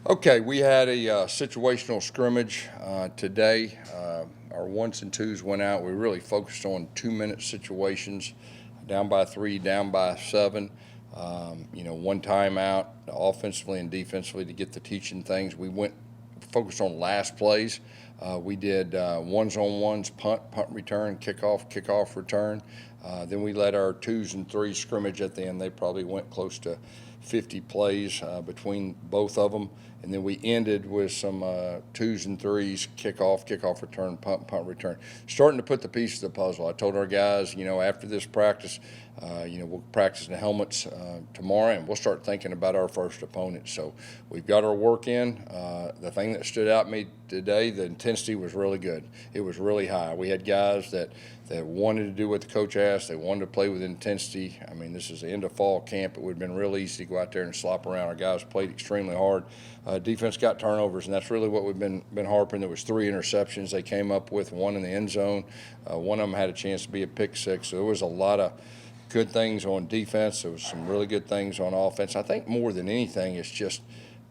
Okay, we had a situational scrimmage today. Our ones and twos went out. We really focused on 2-minute situations, down by 3, down by 7. One timeout offensively and defensively to get the teaching things. We went focused on last plays. We did ones on ones, punt return, kickoff return. Then we let our 2s and 3s scrimmage at the end. They probably went close to 50 plays between both of them. And then we ended with some 2s and 3s, kickoff return, punt return. Starting to put the pieces of the puzzle. I told our guys, after this practice, we'll practice in the helmets tomorrow, and we'll start thinking about our first opponent. So we've got our work in. The thing that stood out to me today, the intensity was really good. It was really high. We had guys that wanted to do what the coach asked. They wanted to play with intensity. I mean, this is the end of fall camp. It would have been real easy to go out there and slop around. Our guys played extremely hard. Defense got turnovers, and that's really what we've been harping. There was 3 interceptions they came up with, 1 in the end zone. One of them had a chance to be a pick six. So there was a lot of good things on defense. There was some really good things on offense. I think more than anything, it's just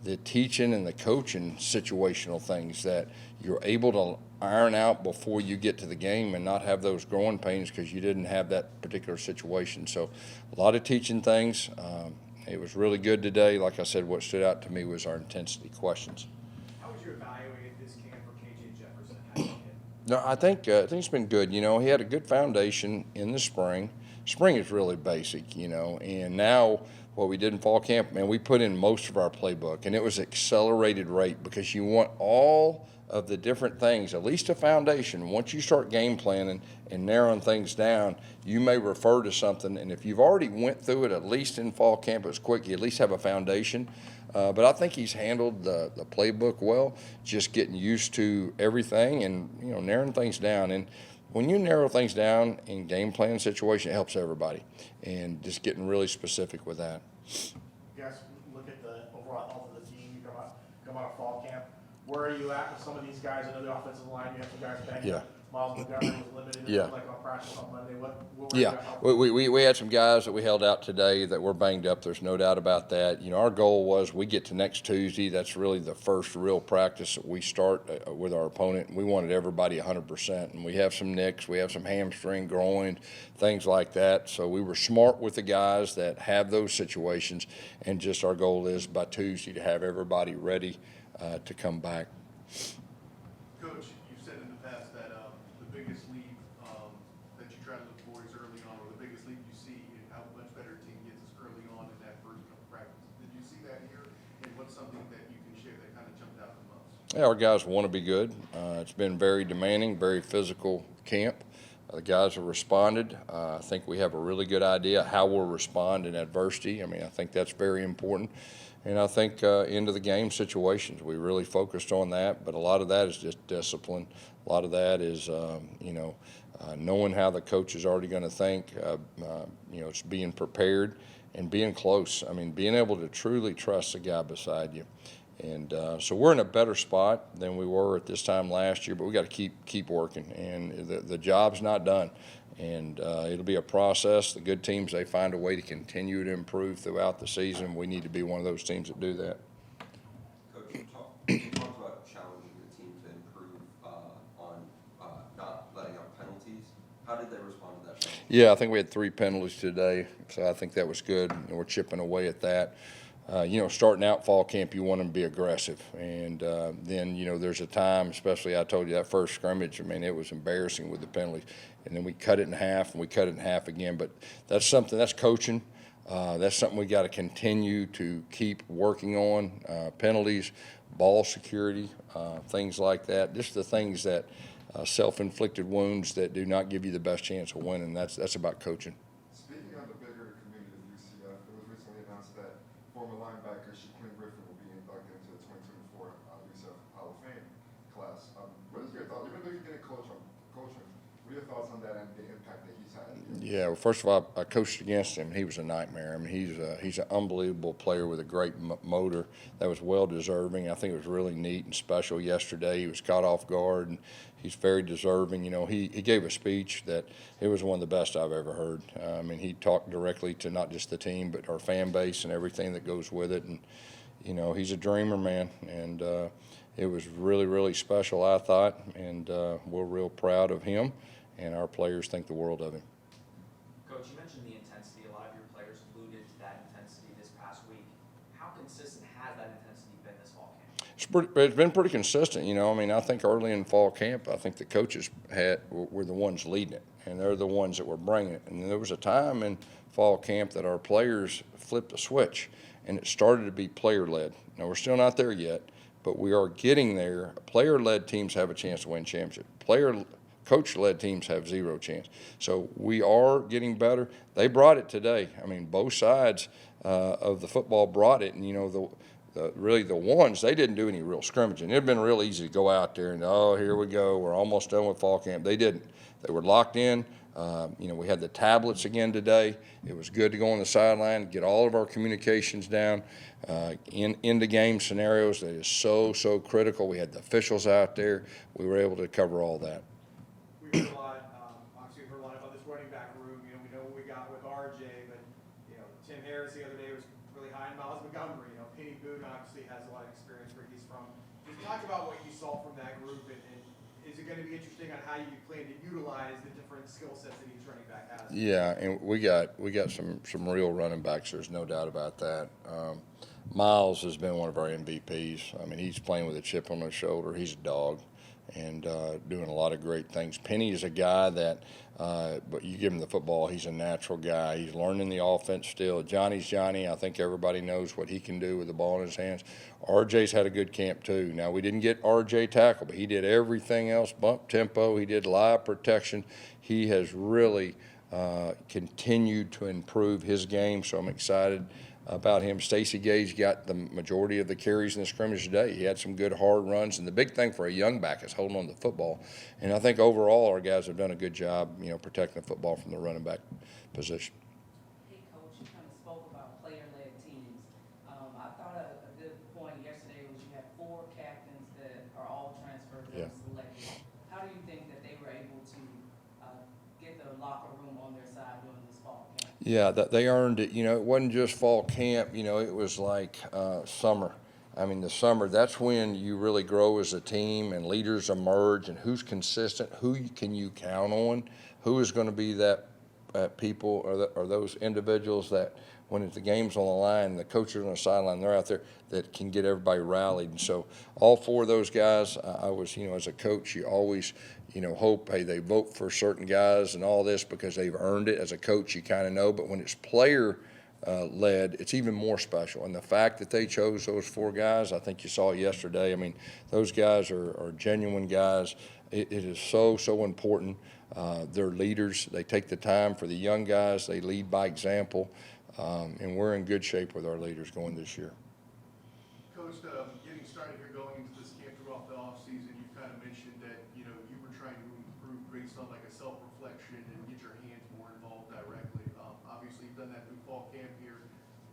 the teaching and the coaching situational things that you're able to iron out before you get to the game and not have those growing pains because you didn't have that particular situation. So a lot of teaching things. It was really good today. Like I said, what stood out to me was our intensity questions. How would you evaluate this camp for KJ Jefferson? How did you No, I think it's been good. He had a good foundation in the spring. Spring is really basic, and now what we did in fall camp, man, we put in most of our playbook, and it was accelerated rate because you want all of the different things, at least a foundation. Once you start game planning and narrowing things down, you may refer to something, and if you've already went through it, at least in fall camp, it was quick, you at least have a foundation. But I think he's handled the playbook well, just getting used to everything and, narrowing things down. And when you narrow things down in game plan situation, it helps everybody. And just getting really specific with that. guys look at the overall health of the team? You come out of fall camp. Where are you at with some of these guys? I know the offensive line, you have some guys banged up. Miles Montgomery was limited. Yeah. Like on practice on Monday. What Yeah, we had some guys that we held out today that were banged up. There's no doubt about that. Our goal was we get to next Tuesday. That's really the first real practice that we start with our opponent. We wanted everybody 100%. And we have some nicks. We have some hamstring, groin, things like that. So we were smart with the guys that have those situations. And just our goal is by Tuesday to have everybody ready to come back. Coach, you've said in the past that the biggest leap that you try to look for is early on, or the biggest leap you see in how much better a team gets is early on in that first couple practices. Did you see that here? And what's something that you can share that kind of jumped out the most? Yeah, our guys want to be good. It's been very demanding, very physical camp. The guys have responded. I think we have a really good idea how we'll respond in adversity. I mean, I think that's very important. And I think into the game situations, we really focused on that. But a lot of that is just discipline. A lot of that is, knowing how the coach is already going to think. It's being prepared and being close. I mean, being able to truly trust the guy beside you. And so we're in a better spot than we were at this time last year, but we got to keep working. And the job's not done. And it'll be a process. The good teams, they find a way to continue to improve throughout the season. We need to be one of those teams that do that. Coach, you talked about challenging the team to improve on not letting up penalties. How did they respond to that penalty? Yeah, I think we had 3 penalties today, so I think that was good. And we're chipping away at that. Starting out fall camp, you want them to be aggressive. And then, there's a time, especially I told you that first scrimmage, I mean, it was embarrassing with the penalties. And then we cut it in half, and we cut it in half again. But that's something, that's coaching. That's something we got to continue to keep working on. Penalties, ball security, things like that. Just the things that self-inflicted wounds that do not give you the best chance of winning. That's about coaching. Speaking of the bigger community of UCF, it was recently announced that former linebacker Shaquem Griffin will be inducted into the 2024 UCF Hall of Fame class. What is your thought? Even though you didn't coach him, what are your thoughts on that and the impact that he's had? Yeah, well, first of all, I coached against him. He was a nightmare. I mean, he's an unbelievable player with a great motor that was well deserving. I think it was really neat and special yesterday. He was caught off guard, and he's very deserving. He gave a speech that it was one of the best I've ever heard. I mean, he talked directly to not just the team, but our fan base and everything that goes with it. And, he's a dreamer, man, and it was really, really special, I thought, and we're real proud of him, and our players think the world of him. Coach, you mentioned the intensity. A lot of your players alluded to that intensity this past week. How consistent has that intensity been this fall camp? It's been pretty consistent, I think early in fall camp, I think the coaches were the ones leading it, and they're the ones that were bringing it. And there was a time in fall camp that our players flipped a switch, and it started to be player-led. Now, we're still not there yet, but we are getting there. Player-led teams have a chance to win championship. Coach-led teams have zero chance. So we are getting better. They brought it today. Both sides of the football brought it, and really the ones, they didn't do any real scrimmaging. It'd been real easy to go out there and, here we go, we're almost done with fall camp. They didn't. They were locked in. We had the tablets again today. It was good to go on the sideline, get all of our communications down in the game scenarios. That is so critical. We had the officials out there. We were able to cover all that. We heard a lot, obviously we heard a lot about this running back room. We know what we got with RJ, but, Tim Harris the other day was really high in Miles Montgomery. Penny Boone obviously has a lot of experience where he's from. Just talk about what you saw from that group, and is it going to be interesting on how you plan to utilize the different skill sets that each running back has? Yeah, and we got some real running backs. There's no doubt about that. Miles has been one of our MVPs. He's playing with a chip on his shoulder. He's a dog, and doing a lot of great things. Penny is a guy that, but you give him the football, he's a natural guy. He's learning the offense still. Johnny's Johnny. I think everybody knows what he can do with the ball in his hands. RJ's had a good camp too. Now, we didn't get RJ tackle, but he did everything else, bump tempo. He did live protection. He has really continued to improve his game, so I'm excited about him. Stacey Gage got the majority of the carries in the scrimmage today. He had some good hard runs, and the big thing for a young back is holding on to the football. And I think overall our guys have done a good job, protecting the football from the running back position. Hey, Coach, you kind of spoke about player-led teams. I thought a good point yesterday was you had 4 captains that are all transfers that were selected. How do you think that they were able to get the locker room on their side during this fall camp? Yeah, they earned it. It wasn't just fall camp. It was like summer. The summer, that's when you really grow as a team and leaders emerge, and who's consistent, who can you count on, who is going to be that people or those individuals that when the game's on the line, the coaches are on the sideline, they're out there that can get everybody rallied. And so all 4 of those guys, I was, as a coach, you always, hope, hey, they vote for certain guys and all this because they've earned it. As a coach, you kind of know, but when it's player led, it's even more special. And the fact that they chose those 4 guys, I think you saw it yesterday. Those guys are genuine guys. It is so important. They're leaders. They take the time for the young guys. They lead by example. And we're in good shape with our leaders going this year. Coach, getting started here going into this camp throughout the offseason, you kind of mentioned that, you were trying to improve based on like a self-reflection and get your hands more involved directly. Obviously, you've done that through fall camp here.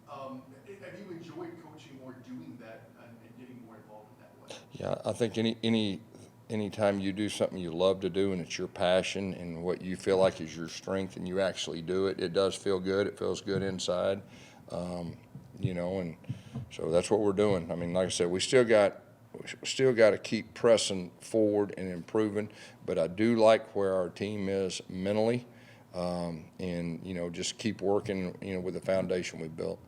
Have you enjoyed coaching more, doing that, and getting more involved in that way? Yeah, I think anytime you do something you love to do and it's your passion and what you feel like is your strength and you actually do it, it does feel good. It feels good inside, and so that's what we're doing. Like I said, we still got to keep pressing forward and improving, but I do like where our team is mentally, and just keep working, with the foundation we built.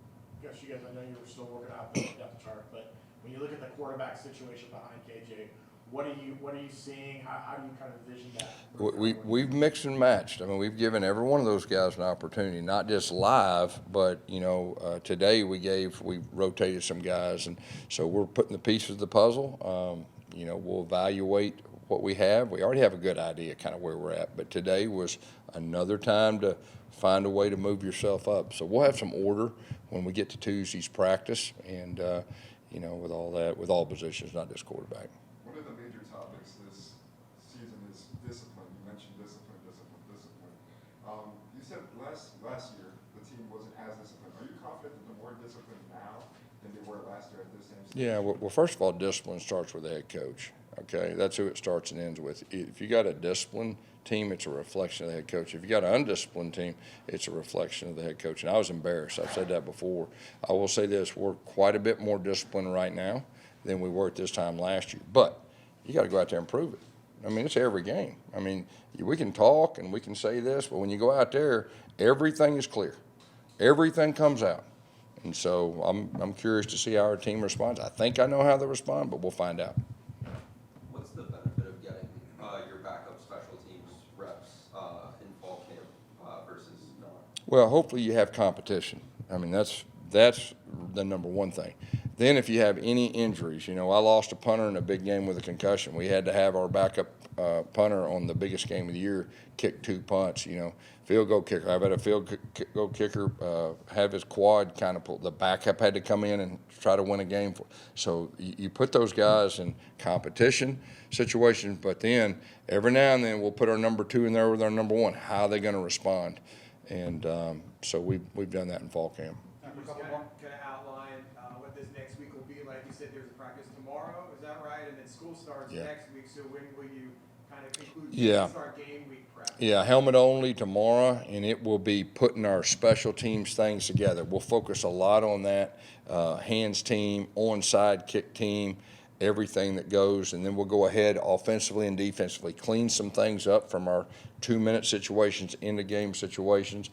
Gus, you guys, I know you were still working out the depth chart, but when you look at the quarterback situation behind KJ, what are you seeing? How do you kind of envision that? We've mixed and matched. We've given every one of those guys an opportunity, not just live, but today we rotated some guys, and so we're putting the pieces of the puzzle. We'll evaluate what we have. We already have a good idea kind of where we're at, but today was another time to find a way to move yourself up. So we'll have some order when we get to Tuesday's practice, and with all that, with all positions, not just quarterback. One of the major topics this season is discipline. You mentioned discipline. You said last year the team wasn't as disciplined. Are you confident that they're more disciplined now than they were last year at this same stage? Yeah, well, first of all, discipline starts with the head coach. okay? That's who it starts and ends with. If you got a disciplined team, it's a reflection of the head coach. If you got an undisciplined team, it's a reflection of the head coach. And I was embarrassed. I've said that before. I will say this, we're quite a bit more disciplined right now than we were at this time last year. But you got to go out there and prove it. I mean, it's every game. I mean, we can talk and we can say this, but when you go out there, everything is clear. Everything comes out. And so I'm curious to see how our team responds. I think I know how they respond, but we'll find out. What's the benefit of getting your backup special teams reps in fall camp versus not? Well, hopefully you have competition. I mean, that's the number one thing. Then if you have any injuries, I lost a punter in a big game with a concussion. We had to have our backup punter on the biggest game of the year kick 2 punts, field goal kicker. I've had a field goal kicker have his quad kind of pulled. The backup had to come in and try to win a game. So you put those guys in competition situations, but then every now and then we'll put our number 2 in there with our number 1. How are they going to respond? And so we've done that in fall camp. Kind of outline what this next week will be like. You said there's a practice tomorrow, is that right? And then school starts next week, so when will you kind of conclude start game week prep? Yeah, helmet only tomorrow, and it will be putting our special teams things together. We'll focus a lot on that, hands team, onside kick team, everything that goes, and then we'll go ahead offensively and defensively, clean some things up from our 2-minute situations into game situations.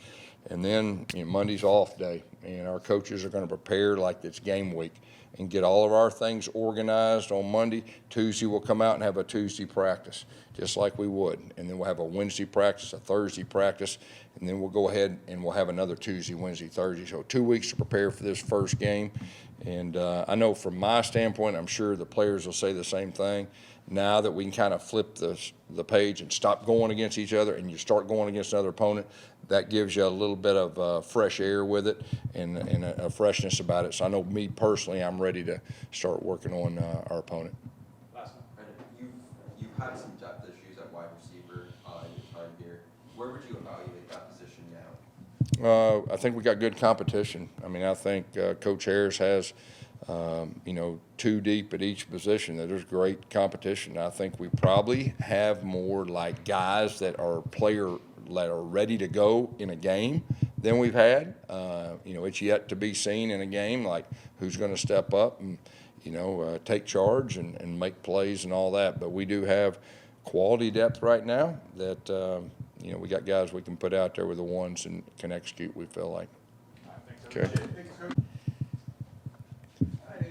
And then Monday's off day, and our coaches are going to prepare like it's game week and get all of our things organized on Monday. Tuesday we'll come out and have a Tuesday practice, just like we would. And then we'll have a Wednesday practice, a Thursday practice, and then we'll go ahead and we'll have another Tuesday, Wednesday, Thursday. So 2 weeks to prepare for this first game. And I know from my standpoint, I'm sure the players will say the same thing. Now that we can kind of flip the page and stop going against each other and you start going against another opponent, that gives you a little bit of fresh air with it and a freshness about it. So I know me personally, I'm ready to start working on our opponent. Last one. And you've had some depth issues at wide receiver in your time here. Where would you evaluate that position now? I think we got good competition. I mean, I think Coach Harris has, 2 deep at each position. There's great competition. I think we probably have more like guys that are ready to go in a game than we've had. It's yet to be seen in a game, like who's going to step up and, take charge and make plays and all that. But we do have quality depth right now that, we got guys we can put out there with the ones and can execute, we feel like. Okay. Thank you, Coach. All right,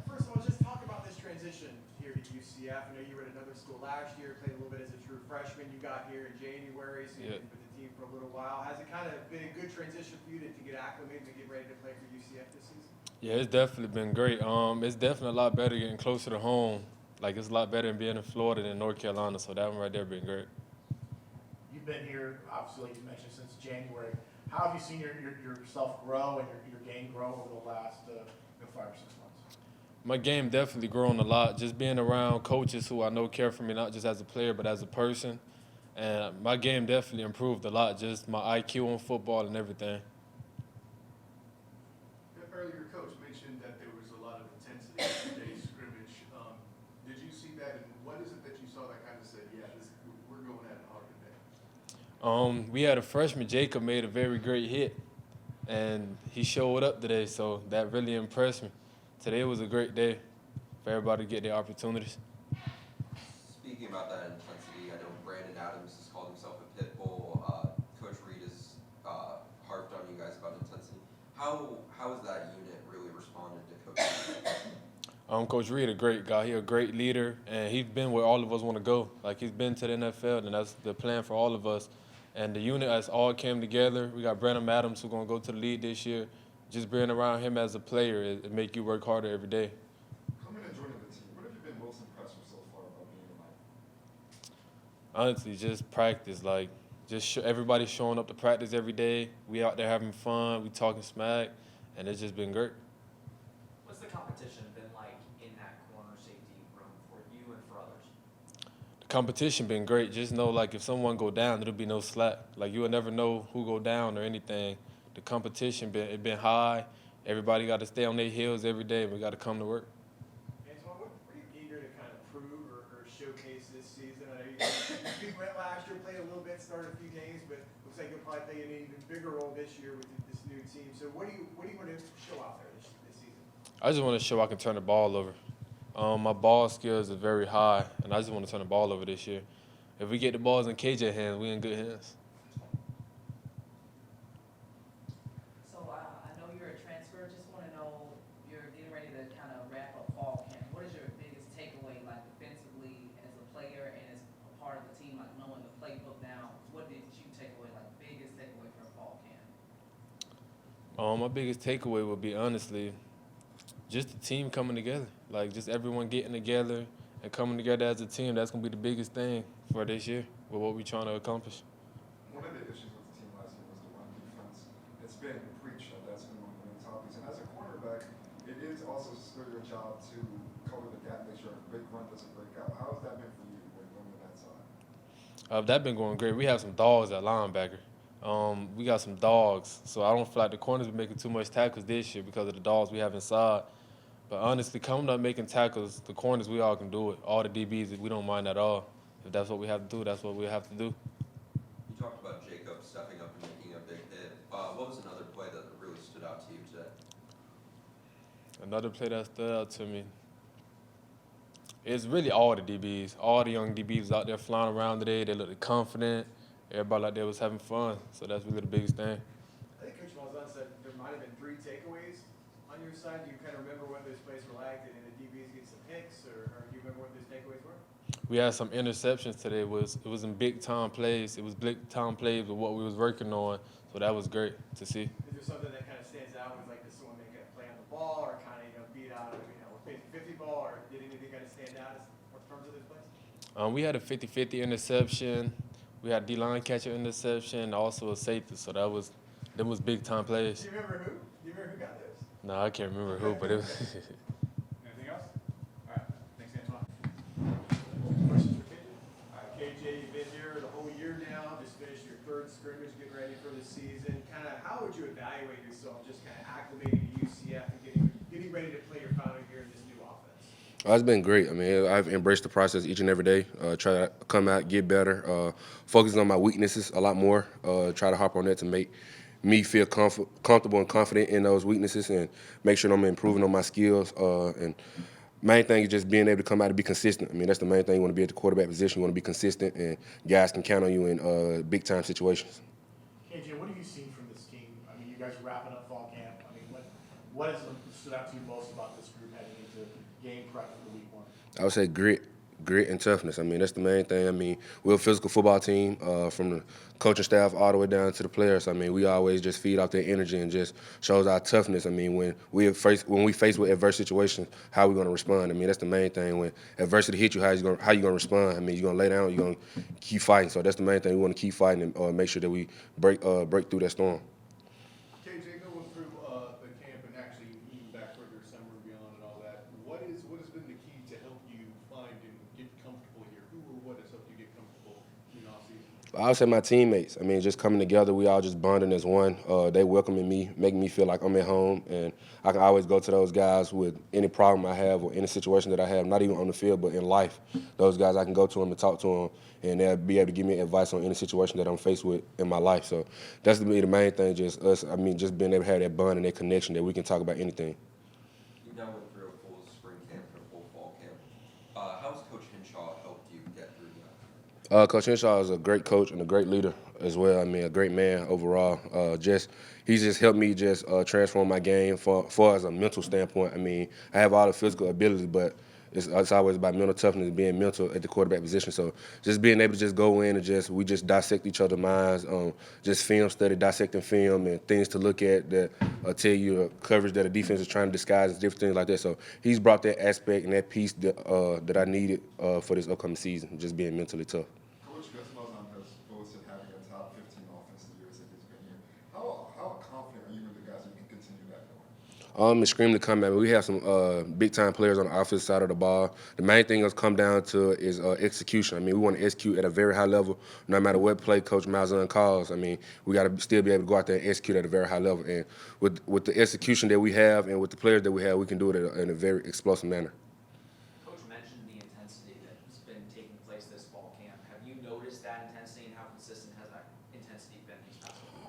first of all, just talk about this transition here to UCF. I know you were at another school last year, played a little bit as a true freshman. You got here in January, so you've been with the team for a little while. Has it kind of been a good transition for you to get acclimated and get ready to play for UCF this season? Yeah, it's definitely been great. It's definitely a lot better getting closer to home. Like, it's a lot better than being in Florida than North Carolina, so that one right there been great. You've been here, obviously, like you mentioned, since January. How have you seen yourself grow and your game grow over the last 5 or 6 months? My game definitely grown a lot. Just being around coaches who I know care for me, not just as a player, but as a person. And my game definitely improved a lot, just my IQ on football and everything. Earlier, Coach mentioned that there was a lot of intensity in today's scrimmage. Did you see that, and what is it that you saw that kind of said, we're going at it hard today? We had a freshman, Jacob, made a very great hit, and he showed up today, so that really impressed me. Today was a great day for everybody to get their opportunities. Speaking about that intensity, I know Brandon Adams has called himself a pit bull. Coach Reed has harped on you guys about intensity. How has that unit really responded to Coach Reed? Coach Reed, a great guy. He's a great leader, and he's been where all of us want to go. Like, he's been to the NFL, and that's the plan for all of us. And the unit has all came together. We got Brandon Adams who's going to go to the league this year. Just being around him as a player, it make you work harder every day. Coming and joining the team, what have you been most impressed with so far about being in life? Honestly, just practice. Like, everybody showing up to practice every day. We out there having fun. We talking smack, and it's just been great. What's the competition been like in that corner safety room for you and for others? The competition been great. Just know, like, if someone go down, there'll be no slack. Like, you will never know who go down or anything. The competition been high. Everybody got to stay on their heels every day. We got to come to work. Antoine, what are you eager to kind of improve or showcase this season? I know you went last year, played a little bit, started a few games, but looks like you'll probably play an even bigger role this year with this new team. So what do you want to show out there this season? I just want to show I can turn the ball over. My ball skills are very high, and I just want to turn the ball over this year. If we get the balls in KJ hands, we in good hands. So I know you're a transfer. Just want to know, you're getting ready to kind of wrap up fall camp. What is your biggest takeaway, like defensively as a player and as a part of the team, like knowing the playbook now? What did you take away, like biggest takeaway from fall camp? My biggest takeaway would be, honestly, just the team coming together. Like, just everyone getting together and coming together as a team. That's going to be the biggest thing for this year with what we're trying to accomplish. One of the issues with the team last year was the run defense. It's been preached that that's been one of the main topics. And as a cornerback, it is also still your job to cover the gap, make sure a big run doesn't break out. How has that been for you when going to that side? That's been going great. We have some dogs at linebacker. We got some dogs, so I don't feel like the corners are making too much tackles this year because of the dogs we have inside. But honestly, coming up making tackles, the corners, we all can do it. All the DBs, we don't mind at all. If that's what we have to do, that's what we have to do. You talked about Jacob stepping up and making a big hit. What was another play that really stood out to you today? Another play that stood out to me, it's really all the DBs. All the young DBs out there flying around today. They looked confident. Everybody out there was having fun. So that's really the biggest thing. I think Coach Malzahn said there might have been 3 takeaways on your side. Do you kind of remember what those plays were like? Did the DBs get some hits, or do you remember what those takeaways were? We had some interceptions today. It was in big-time plays. It was big-time plays with what we was working on. So that was great to see. Is there something that kind of stands out with, like, did someone make a play on the ball or kind of, beat out a 50-50 ball, or did anything kind of stand out in terms of those plays? We had a 50-50 interception. We had D-line catcher interception, also a safety. So them was big-time plays. Do you remember who? Do you remember who got those? No, I can't remember who, but it was Anything else? All right, thanks, Antoine. Questions for KJ? All right, KJ, you've been here the whole year now, just finished your 3rd scrimmage, getting ready for the season. Kind of, how would you evaluate yourself, just kind of acclimating to UCF and getting ready to play your final year in this new offense? It's been great. I mean, I've embraced the process each and every day. Try to come out, get better, focus on my weaknesses a lot more. Try to hop on that to make me feel comfortable and confident in those weaknesses, and make sure I'm improving on my skills. And main thing is just being able to come out and be consistent. I mean, that's the main thing. You want to be at the quarterback position. You want to be consistent, and guys can count on you in big-time situations. KJ, what have you seen from this team? I mean, you guys are wrapping up fall camp. I mean, what has stood out to you most about this group heading into game prep for week 1? I would say grit and toughness. I mean, that's the main thing. I mean, we're a physical football team from the coaching staff all the way down to the players. I mean, we always just feed off their energy and just shows our toughness. I mean, when we face with adverse situations, how we going to respond? I mean, that's the main thing. When adversity hits you, how you going to respond? I mean, you're going to lay down, you're going to keep fighting. So that's the main thing. We want to keep fighting and make sure that we break through that storm. KJ, going through the camp and actually moving back further summer and beyond and all that, what has been the key to help you find and get comfortable here? Who or what has helped you get comfortable in the offseason? I would say my teammates. I mean, just coming together, we all just bonding as one. They welcoming me, making me feel like I'm at home, and I can always go to those guys with any problem I have or any situation that I have, not even on the field, but in life. Those guys, I can go to them and talk to them, and they'll be able to give me advice on any situation that I'm faced with in my life. So that's to me the main thing, just us. I mean, just being able to have that bond and that connection that we can talk about anything. You now went through a full spring camp and a full fall camp. How has Coach Hinshaw helped you get through that? Coach Hinshaw is a great coach and a great leader as well. I mean, a great man overall. He's just helped me just transform my game far as a mental standpoint. I mean, I have all the physical abilities, but it's always about mental toughness and being mental at the quarterback position. So just being able to just go in and we just dissect each other's minds, just film study, dissecting film and things to look at that tell you coverage that a defense is trying to disguise and different things like that. So he's brought that aspect and that piece that I needed for this upcoming season, just being mentally tough. Coach Gus Malzahn has boasted having a top 15 offense the years that he's been here. How confident are you in the guys that you can continue that going? Extremely confident. We have some big-time players on the offensive side of the ball. The main thing that's come down to is execution. I mean, we want to execute at a very high level, no matter what play Coach Malzahn calls. I mean, we got to still be able to go out there and execute at a very high level. And with the execution that we have and with the players that we have, we can do it in a very explosive manner. Coach mentioned the intensity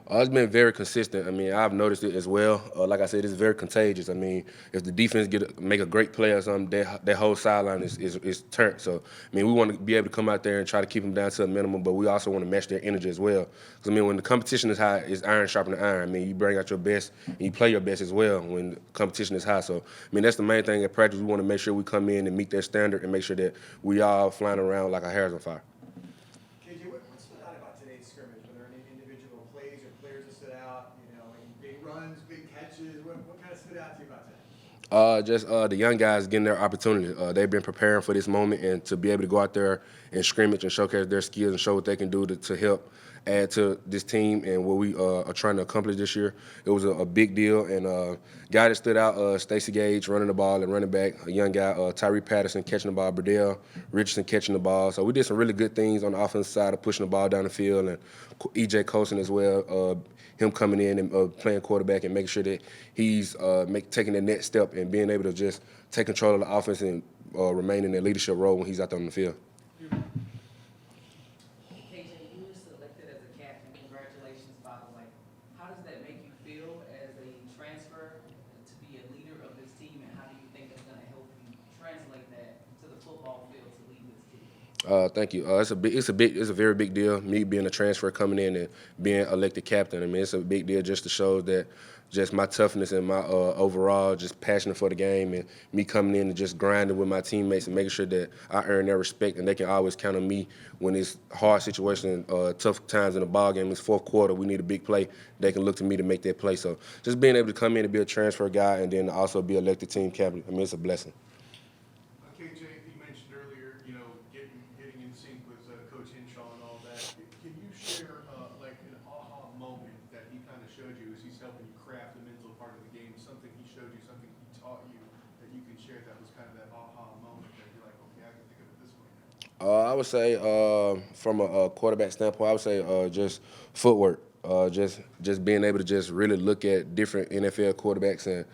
It's been very consistent. I mean, I've noticed it as well. Like I said, it's very contagious. I mean, if the defense make a great play or something, that whole sideline is turned. So, I mean, we want to be able to come out there and try to keep them down to a minimum, but we also want to match their energy as well. Because, I mean, when the competition is high, it's iron sharpening iron. I mean, you bring out your best and you play your best as well when the competition is high. So, I mean, that's the main thing at practice. We want to make sure we come in and meet their standard and make sure that we all flying around like our hair's on fire. KJ, what stood out about today's scrimmage? Were there any individual plays or players that stood out? You know, any big runs, big catches? What kind of stood out to you about that? Just the young guys getting their opportunity. They've been preparing for this moment, and to be able to go out there and scrimmage and showcase their skills and show what they can do to help add to this team and what we are trying to accomplish this year. It was a big deal, and guy that stood out, Stacey Gage running the ball and running back, a young guy, Tyree Patterson catching the ball, Burdell Richardson catching the ball. So we did some really good things on the offensive side of pushing the ball down the field, and E.J. Colson as well, him coming in and playing quarterback and making sure that he's taking the next step and being able to just take control of the offense and remain in their leadership role when he's out there on the field. KJ, you were selected as a captain. Congratulations, by the way. How does that make you feel as a transfer to be a leader of this team, and how do you think it's going to help you translate that to the football field to lead this team? Thank you. It's a very big deal. Me being a transfer coming in and being elected captain. I mean, it's a big deal just to show that just my toughness and my overall just passion for the game, and me coming in and just grinding with my teammates and making sure that I earn their respect and they can always count on me when it's hard situation, tough times in the ball game. It's fourth quarter. We need a big play. They can look to me to make that play. So just being able to come in and be a transfer guy and then also be elected team captain. I mean, it's a blessing. KJ, you mentioned earlier, you know, getting in sync with Coach Hinshaw and all that. Can you share like an aha moment that he kind of showed you as he's helping you craft the mental part of the game? Something he showed you, something he taught you that you can share that was kind of that aha moment that you're like, okay, I can think of it this way now. I would say from a quarterback standpoint, I would say just footwork. Just being able to just really look at different NFL quarterbacks and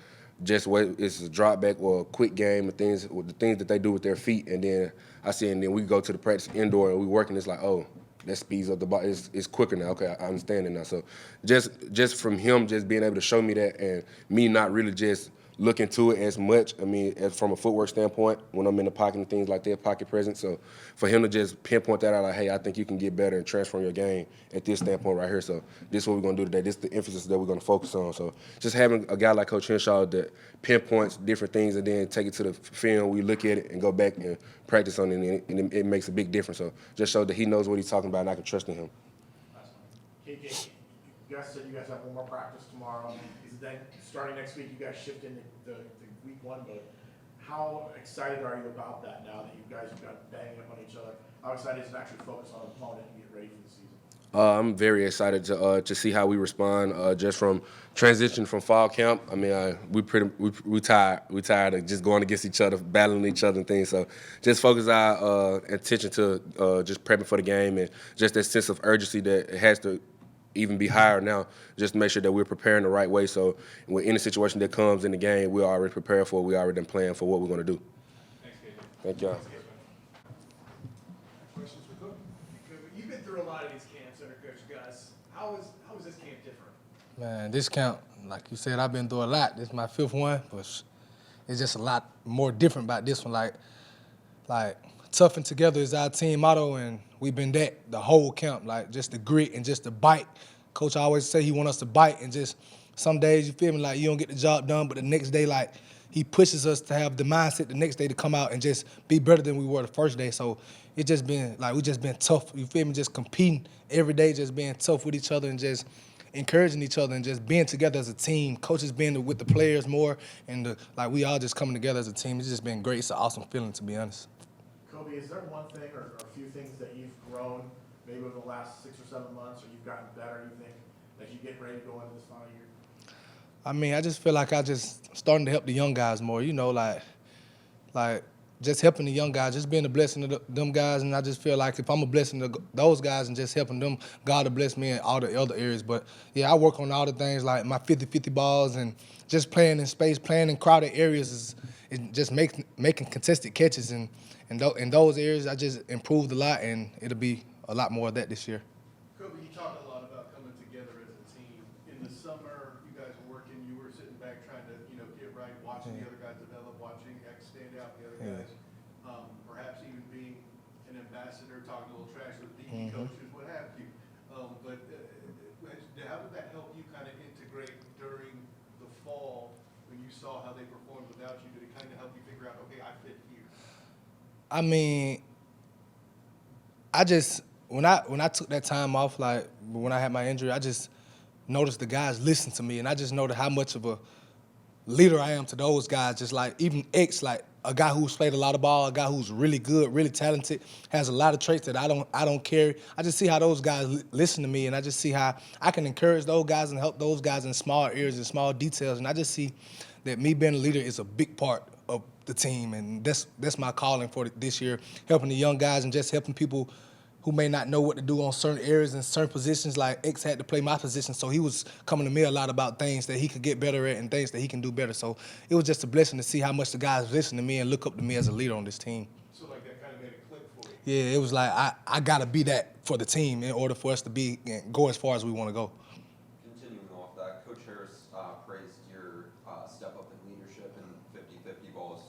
just what it's a drop back or a quick game, the things that they do with their feet, and then I see, and then we go to the practice indoor and we working. It's like, oh, that speeds up the ball. It's quicker now. Okay, I understand it now. So just from him just being able to show me that, and me not really just looking to it as much. I mean, as from a footwork standpoint, when I'm in the pocket and things like that, pocket presence. So for him to just pinpoint that out, like, hey, I think you can get better and transform your game at this standpoint right here. So this is what we're going to do today. This is the emphasis that we're going to focus on. So just having a guy like Coach Hinshaw that pinpoints different things and then take it to the film, we look at it and go back and practice on it, and it makes a big difference. So just show that he knows what he's talking about and I can trust in him. KJ, you guys said you guys have one more practice tomorrow. Is then starting next week, you guys shift into the week one, but how excited are you about that now that you guys have got banging up on each other? How excited is it to actually focus on the opponent and get ready for the season? I'm very excited to see how we respond. Just from transition from fall camp, I mean, we tired of just going against each other, battling each other and things. So just focus our attention to just prepping for the game and just that sense of urgency that it has to even be higher now, just to make sure that we're preparing the right way. So with any situation that comes in the game, we're already prepared for it. We already been planning for what we're going to do. Thanks, KJ. Thank y'all. Questions for Coach? You've been through a lot of these camps under Coach Gus. How is this camp different? Man, this camp, like you said, I've been through a lot. This is my fifth one, but it's just a lot more different about this one. Like tough and together is our team motto, and we've been that the whole camp. Like just the grit and just the bite. Coach always say he want us to bite, and just some days you feel me like you don't get the job done, but the next day like he pushes us to have the mindset the next day to come out and just be better than we were the first day. So it just been like we just been tough. You feel me? Just competing every day, just being tough with each other and just encouraging each other and just being together as a team. Coaches being with the players more, and like we all just coming together as a team. It's just been great. It's an awesome feeling, to be honest. Kobe, is there one thing or a few things that you've grown maybe over the last 6 or 7 months, or you've gotten better, you think, as you get ready to go into this final year? I mean, I just feel like I just starting to help the young guys more, you know, like just helping the young guys, just being a blessing to them guys. And I just feel like if I'm a blessing to those guys and just helping them, God will bless me in all the other areas. But, yeah, I work on all the things like my 50-50 balls and just playing in space, playing in crowded areas is just making contested catches. And in those areas, I just improved a lot, and it'll be a lot more of that this year. Kobe, you talked a lot about coming together as a team. guys. Perhaps even being an ambassador, talking a little trash with DB coaches, what have you. How did that help you kind of integrate during the fall when you saw how they performed without you? Did it kind of help you figure out, okay, I fit here? I mean, when I took that time off, like when I had my injury, I just noticed the guys listen to me, and I just noticed how much of a leader I am to those guys. Just like even X, like a guy who's played a lot of ball, a guy who's really good, really talented, has a lot of traits that I don't carry. I just see how those guys listen to me, and I just see how I can encourage those guys and help those guys in small areas and small details. And I just see that me being a leader is a big part of the team, and that's my calling for this year, helping the young guys and just helping people who may not know what to do on certain areas and certain positions. Like X had to play my position, so he was coming to me a lot about things that he could get better at and things that he can do better. So it was just a blessing to see how much the guys listen to me and look up to me as a leader on this team. So like that kind of made it click for you. Yeah, it was like I got to be that for the team in order for us to go as far as we want to go. Continuing off that, Coach Harris praised your step up in leadership and 50-50 balls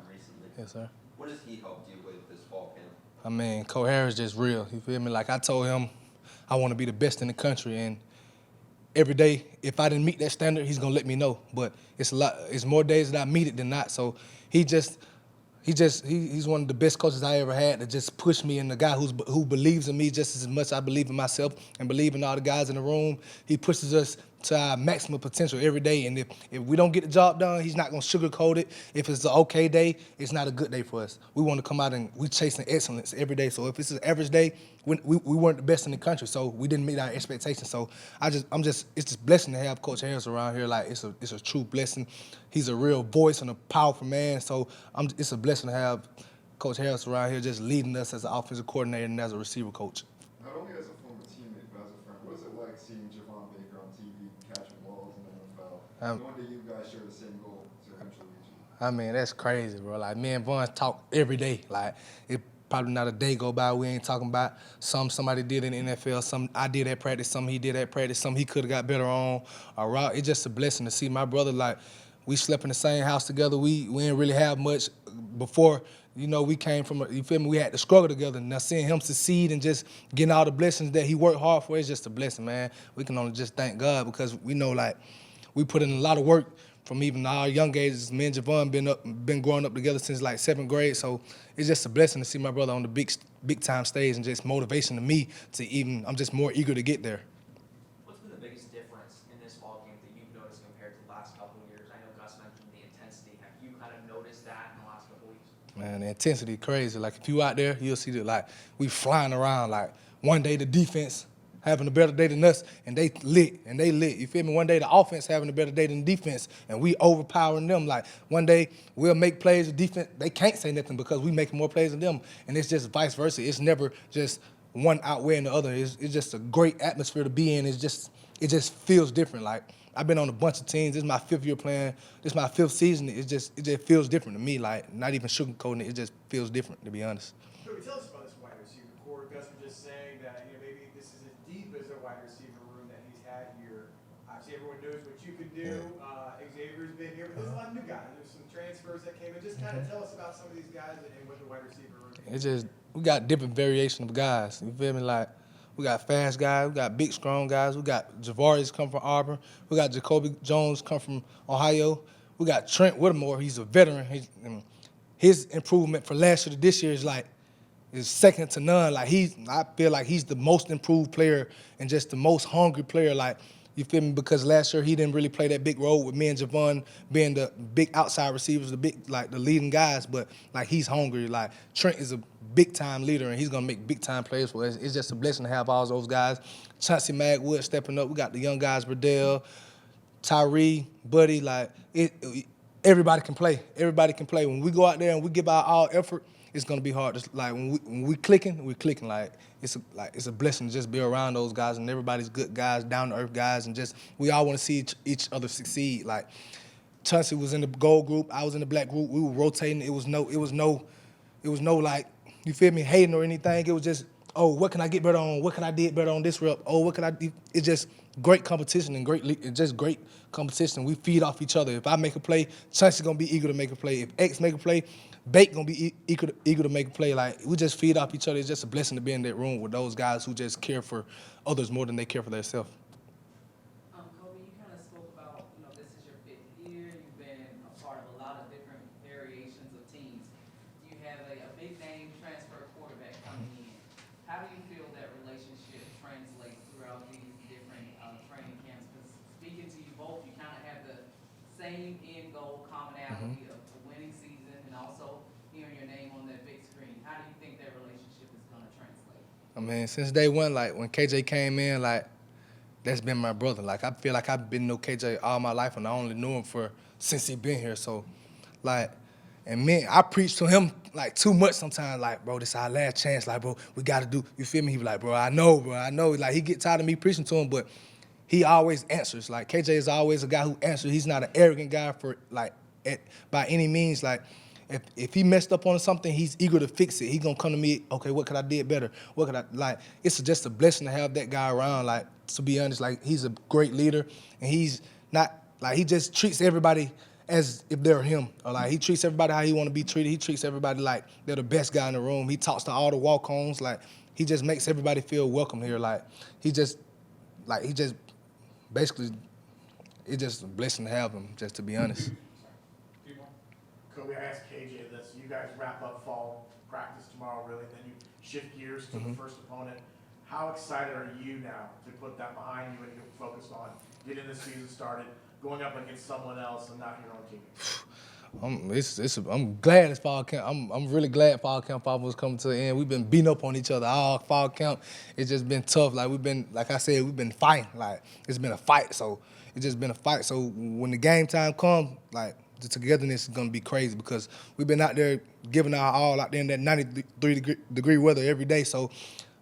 recently. Yes, sir. What has he helped you with this fall camp? I mean, Coach Harris just real. You feel me? Like I told him, I want to be the best in the country, and every day, if I didn't meet that standard, he's gonna let me know. But it's more days that I meet it than not. So he's one of the best coaches I ever had to just push me, and the guy who believes in me just as much as I believe in myself and believe in all the guys in the room. He pushes us to our maximum potential every day, and if we don't get the job done, he's not gonna sugarcoat it. If it's an okay day, it's not a good day for us. We want to come out and we chasing excellence every day. So if it's an average day, we weren't the best in the country, so we didn't meet our expectations. So it's just a blessing to have Coach Harris around here. Like it's a true blessing. He's a real voice and a powerful man. So it's a blessing to have Coach Harris around here, just leading us as an offensive coordinator and as a receiver coach. Not only as a former teammate, but as a friend, what is it like seeing Javon Baker on TV catching balls in the NFL? One day you guys share the same goal to eventually reach you. I mean, that's crazy, bro. Like, me and Vaughn talk every day. Like, it probably not a day go by we ain't talking about somebody did in the NFL, some I did at practice, some he did at practice, some he could have got better on. It's just a blessing to see my brother. Like, we slept in the same house together. We didn't really have much before. You know, we came from, you feel me, we had to struggle together. Now seeing him succeed and just getting all the blessings that he worked hard for, it's just a blessing, man. We can only just thank God because we know, like, we put in a lot of work from even our young ages. Me and Javon been growing up together since like 7th grade, so it's just a blessing to see my brother on the big time stage and just motivation to me to I'm just more eager to get there. What's been the biggest difference in this fall game that you've noticed compared to the last couple of years? I know Gus mentioned the intensity. Have you kind of noticed that in the last couple of weeks? Man, the intensity crazy. Like, if you out there, you'll see that, like, we flying around. Like, one day the defense having a better day than us, and they lit. You feel me? One day the offense having a better day than the defense, and we overpowering them. Like, one day we'll make plays, the defense, they can't say nothing because we making more plays than them, and it's just vice versa. It's never just one outweighing the other. It's just a great atmosphere to be in. It just feels different. Like, I've been on a bunch of teams. This is my 5th year playing. This is my 5th season. It just feels different to me. Like, not even sugarcoating it. It just feels different, to be honest. Kobe, tell us about this wide receiver core. Gus was just saying that, you know, maybe this is as deep as a wide receiver room that he's had here. Obviously, everyone knows what you can do. Xavier's been here, but there's a lot of new guys. There's some transfers that came in. Just kind of tell us about some of these guys and what the wide receiver room is. We got different variation of guys. You feel me? Like, we got fast guys, we got big, strong guys. We got Javarius come from Auburn. We got Jacoby Jones come from Ohio. We got Trent Whittemore. He's a veteran. His improvement from last year to this year is second to none. Like, I feel like he's the most improved player and just the most hungry player. Like, you feel me? Because last year he didn't really play that big role with me and Javon being the big outside receivers, the leading guys. But like, he's hungry. Like, Trent is a big time leader and he's gonna make big time plays for us. It's just a blessing to have all those guys. Chauncey Magwood stepping up. We got the young guys, Bradell, Tyree, Buddy. Like, everybody can play. Everybody can play. When we go out there and we give our all effort, it's gonna be hard. Just like when we clicking, we're clicking. Like, it's a blessing to just be around those guys, and everybody's good guys, down to earth guys, and just we all want to see each other succeed. Like, Chauncey was in the gold group, I was in the black group. We were rotating. It was no like, you feel me, hating or anything. It was just, oh, what can I get better on? What can I do better on this rep? Oh, what can I do? It's just great competition and great competition. We feed off each other. If I make a play, Chauncey's gonna be eager to make a play. If X make a play, Bake gonna be eager to make a play. Like, we just feed off each other. It's just a blessing to be in that room with those guys who just care for others more than they care for themselves. Kobe, you kind of spoke about, this is your 5th year. You've been a part of a lot of different variations of teams. You have a big name transfer quarterback coming in. How do you feel that relationship translates throughout these different training camps? Because speaking to you both, you kind of have the same end goal commonality of a winning season and also hearing your name on that big screen. How do you think that relationship is going to translate? I mean, since day one, like, when KJ came in, like, that's been my brother. Like, I feel like I've been know KJ all my life, and I only knew him since he been here. So, like, and me, I preach to him, like, too much sometimes. Like, bro, this is our last chance. Like, bro, we got to do, you feel me? He be like, bro, I know. Like, he get tired of me preaching to him, but he always answers. Like, KJ is always a guy who answers. He's not an arrogant guy by any means. Like, if he messed up on something, he's eager to fix it. He gonna come to me, okay, what could I did better? What could I, like, it's just a blessing to have that guy around. Like, to be honest, like, he's a great leader, and he's not, like, he just treats everybody as if they're him. Or, like, he treats everybody how he want to be treated. He treats everybody like they're the best guy in the room. He talks to all the walk-ons. Like, he just makes everybody feel welcome here. Like, he just basically, it's just a blessing to have him, just to be honest. Kobe, I asked KJ this. You guys wrap up fall practice tomorrow, really, and then you shift gears to the first opponent. How excited are you now to put that behind you and get focused on getting the season started, going up against someone else and not your own team? I'm glad it's fall camp. I'm really glad fall camp was coming to the end. We've been beating up on each other all fall camp. It's just been tough. Like I said, we've been fighting. Like, it's been a fight. So it's just been a fight. So when the game time comes, like, the togetherness is gonna be crazy because we've been out there giving our all out there in that 93-degree weather every day. So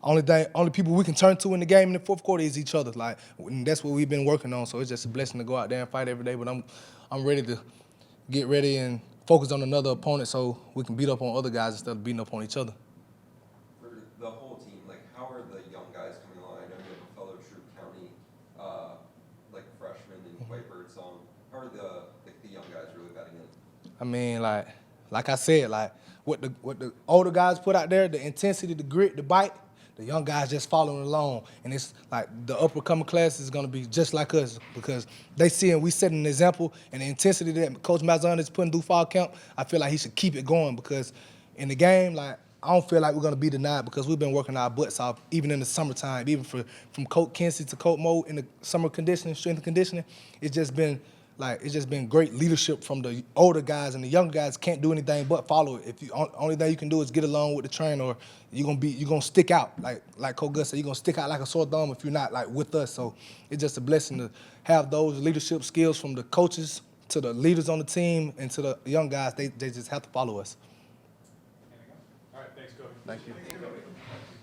only people we can turn to in the game in the fourth quarter is each other. Like, and that's what we've been working on. So it's just a blessing to go out there and fight every day. But I'm ready to get ready and focus on another opponent so we can beat up on other guys instead of beating up on each other. For the whole team, like, how are the young guys coming along? I know you have a fellow Troup County, like, freshman and White Bird song. How are the young guys really betting in? I mean, like I said, like, what the older guys put out there, the intensity, the grit, the bite, the young guys just following along. And it's like the upper-coming class is going to be just like us because they see and we set an example, and the intensity that Coach Malzahn is putting through fall camp, I feel like he should keep it going because in the game, like, I don't feel like we're going to be denied because we've been working our butts off even in the summertime, even from Coach Kinsey to Coach Mo in the summer conditioning, strength and conditioning. It's just been great leadership from the older guys, and the younger guys can't do anything but follow it. If you only thing you can do is get along with the train, or you're gonna stick out. Like Coach Gus said, you're gonna stick out like a sore thumb if you're not like with us. So it's just a blessing to have those leadership skills from the coaches to the leaders on the team and to the young guys. They just have to follow us. All right, thanks, Kobe. Thank you.